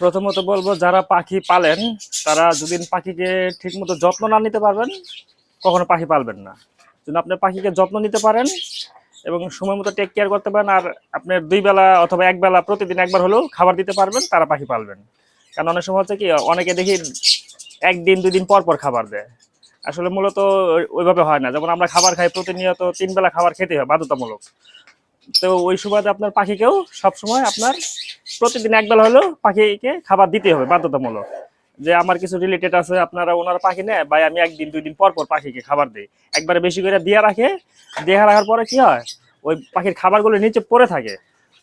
প্রথমত বলবো যারা পাখি পালেন তারা যদি পাখিকে ঠিকমতো যত্ন না নিতে পারবেন কখনো পাখি পালবেন না। যদি আপনি পাখিকে যত্ন নিতে পারেন এবং সময় মতো টেক কেয়ার করতে পারেন আর আপনার 2 বেলা অথবা 1 বেলা প্রতিদিন একবার হলেও খাবার দিতে পারবেন তারা পাখি পালবেন। কারণ অনেক সময় হচ্ছে কি অনেকে দেখি 1 দিন 2 দিন পর পর খাবার দেয়। আসলে মূলত ওইভাবে হয় না। যেমন আমরা খাবার খাই প্রতিনিয়ত 3 বেলা খাবার খেতে হয় বাধ্যতামূলক। তো ওই সুবাদে আপনার পাখিকেও সবসময় আপনার প্রতিদিন 1 বেলা হলেও পাখিকে খাবার দিতে হবে বাধ্যতামূলক। যে আমার কিছু রিলেটেড আছে আপনারা ওনারা পাখি নেয় ভাই আমি 1 দিন 2 দিন পর পর পাখিকে খাবার দিই। একবারে বেশি করে দিয়া রাখে। দিয়া রাখার পরে কি হয়? ওই পাখির খাবারগুলো নিচে পড়ে থাকে।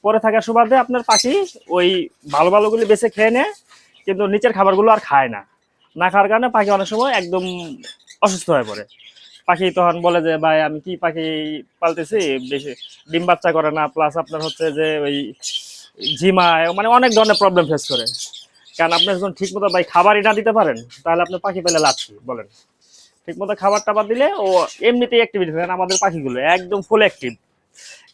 পড়ে থাকার সুবাদে আপনার পাখি ওই ভালো ভালোগুলি বেছে খেয়ে নেয় কিন্তু নিচের খাবারগুলো আর খায় না। না খাওয়ার কারণে পাখি অনেক সময় একদম অসুস্থ হয়ে পড়ে। পাখি তখন বলে যে ভাই আমি কি পাখি পালতেছি বেশি ডিম বাচ্চা করে না প্লাস আপনার হচ্ছে যে ওই ঝিমায় মানে অনেক ধরনের প্রবলেম ফেস করে। কারণ আপনি যখন ঠিক মতো ভাই খাবারই না দিতে পারেন তাহলে আপনার পাখি পেলে লাভ কি বলেন? ঠিক মতো খাবার টাবার দিলে ও এমনিতেই অ্যাক্টিভিটি থাকে। আমাদের পাখিগুলো একদম ফুল অ্যাক্টিভ।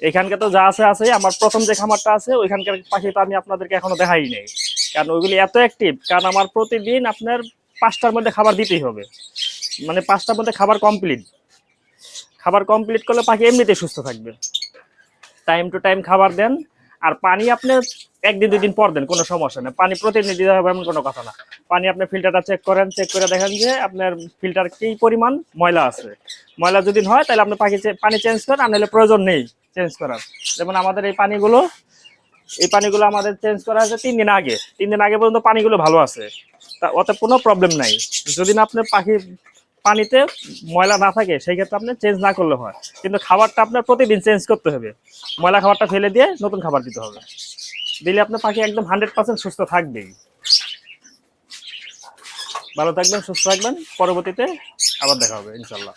এখানকার তো যা আছে আছে আমার প্রথম যে খামারটা আছে ওইখানকার পাখি তো আমি আপনাদেরকে এখনো দেখাই নাই। কারণ ওইগুলি এত অ্যাক্টিভ কারণ আমার প্রতিদিন আপনার 5টার মধ্যে খাবার দিতেই হবে। মানে 5টার মধ্যে খাবার কমপ্লিট। খাবার কমপ্লিট করলে পাখি এমনিতেই সুস্থ থাকবে। টাইম টু টাইম খাবার দেন। আর পানি আপনি 1 দিন 2 দিন পর দেন কোনো সমস্যা নেই। পানি প্রতিদিন দিতে হবে এমন কোনো কথা না। পানি আপনি ফিল্টারটা চেক করেন, চেক করে দেখেন যে আপনার ফিল্টার কি পরিমাণ ময়লা আছে। ময়লা যদি হয় তাহলে আপনি পানি চেঞ্জ করেন আর নাহলে প্রয়োজন নেই চেঞ্জ করার। যেমন আমাদের এই পানিগুলো আমাদের চেঞ্জ করা হয়েছে 3 দিন আগে। 3 দিন আগে পর্যন্ত পানিগুলো ভালো আছে। তা ওতে কোনো প্রবলেম নাই। যদি না আপনার পাখি পানিতে ময়লা না থাকে সেই ক্ষেত্রে আপনি চেঞ্জ না করলে হয়। কিন্তু খাবারটা আপনার প্রতিদিন চেঞ্জ করতে হবে। ময়লা খাবারটা ফেলে দিয়ে নতুন খাবার দিতে হবে। দিলে আপনার পাখি একদম 100% সুস্থ থাকবেই। ভালো থাকবেন, সুস্থ থাকবেন। পরবর্তীতে আবার দেখা হবে ইনশাল্লাহ।